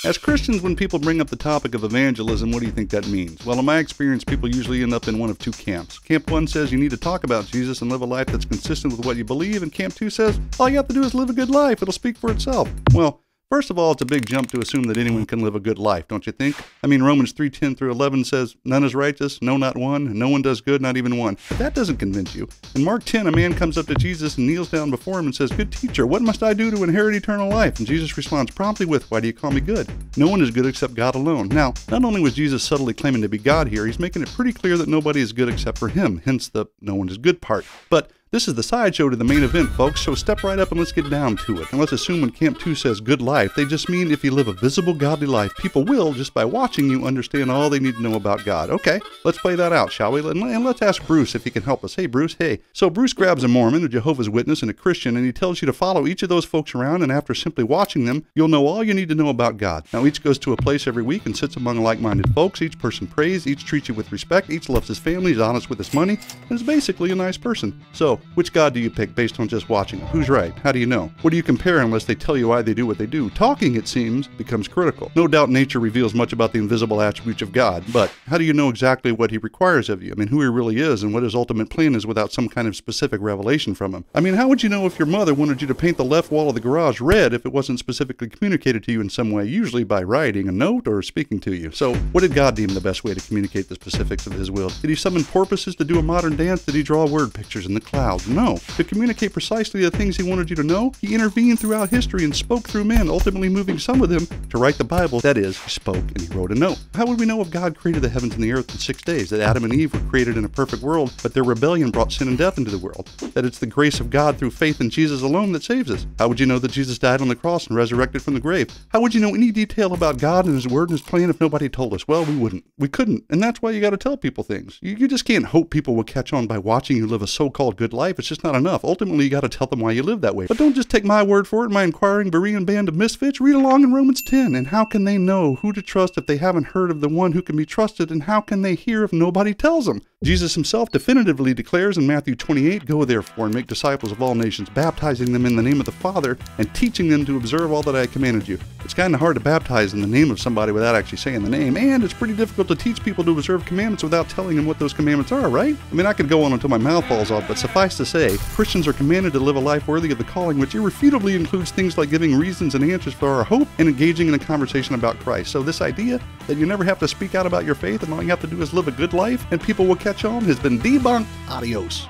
As Christians, when people bring up the topic of evangelism, what do you think that means? Well, in my experience, people usually end up in one of two camps. Camp 1 says you need to talk about Jesus and live a life that's consistent with what you believe, and Camp 2 says all you have to do is live a good life. It'll speak for itself. Well, first of all, it's a big jump to assume that anyone can live a good life, don't you think? I mean, Romans 3:10 through 11 says, none is righteous, no, not one, no one does good, not even one. But that doesn't convince you. In Mark 10, a man comes up to Jesus and kneels down before him and says, good teacher, what must I do to inherit eternal life? And Jesus responds promptly with, why do you call me good? No one is good except God alone. Now, not only was Jesus subtly claiming to be God here, he's making it pretty clear that nobody is good except for him, hence the no one is good part. But this is the sideshow to the main event, folks, so step right up and let's get down to it. And let's assume when Camp 2 says good life, they just mean if you live a visible, godly life, people will, just by watching you, understand all they need to know about God. Okay, let's play that out, shall we? And let's ask Bruce if he can help us. Hey, Bruce, hey. So Bruce grabs a Mormon, a Jehovah's Witness, and a Christian, and he tells you to follow each of those folks around, and after simply watching them, you'll know all you need to know about God. Now, each goes to a place every week and sits among like-minded folks. Each person prays, each treats you with respect, each loves his family, is honest with his money, and is basically a nice person. So, which God do you pick based on just watching them? Who's right? How do you know? What do you compare unless they tell you why they do what they do? Talking, it seems, becomes critical. No doubt nature reveals much about the invisible attributes of God, but how do you know exactly what he requires of you? I mean, who he really is and what his ultimate plan is without some kind of specific revelation from him? I mean, how would you know if your mother wanted you to paint the left wall of the garage red if it wasn't specifically communicated to you in some way, usually by writing a note or speaking to you? So, what did God deem the best way to communicate the specifics of his will? Did he summon porpoises to do a modern dance? Did he draw word pictures in the clouds? No. To communicate precisely the things he wanted you to know, he intervened throughout history and spoke through men, ultimately moving some of them to write the Bible. That is, he spoke and he wrote a note. How would we know if God created the heavens and the earth in 6 days, that Adam and Eve were created in a perfect world, but their rebellion brought sin and death into the world, that it's the grace of God through faith in Jesus alone that saves us? How would you know that Jesus died on the cross and resurrected from the grave? How would you know any detail about God and his word and his plan if nobody told us? Well, we wouldn't. We couldn't. And that's why you got to tell people things. You just can't hope people will catch on by watching you live a so-called good life. It's just not enough. Ultimately, you got to tell them why you live that way. But don't just take my word for it, my inquiring Berean band of misfits. Read along in Romans 10. And how can they know who to trust if they haven't heard of the one who can be trusted? And how can they hear if nobody tells them? Jesus himself definitively declares in Matthew 28, go therefore and make disciples of all nations, baptizing them in the name of the Father and teaching them to observe all that I commanded you. It's kind of hard to baptize in the name of somebody without actually saying the name, and it's pretty difficult to teach people to observe commandments without telling them what those commandments are, right? I mean, I could go on until my mouth falls off, but suffice to say, Christians are commanded to live a life worthy of the calling, which irrefutably includes things like giving reasons and answers for our hope and engaging in a conversation about Christ. So this idea that you never have to speak out about your faith and all you have to do is live a good life and people will catch on has been debunked. Adios.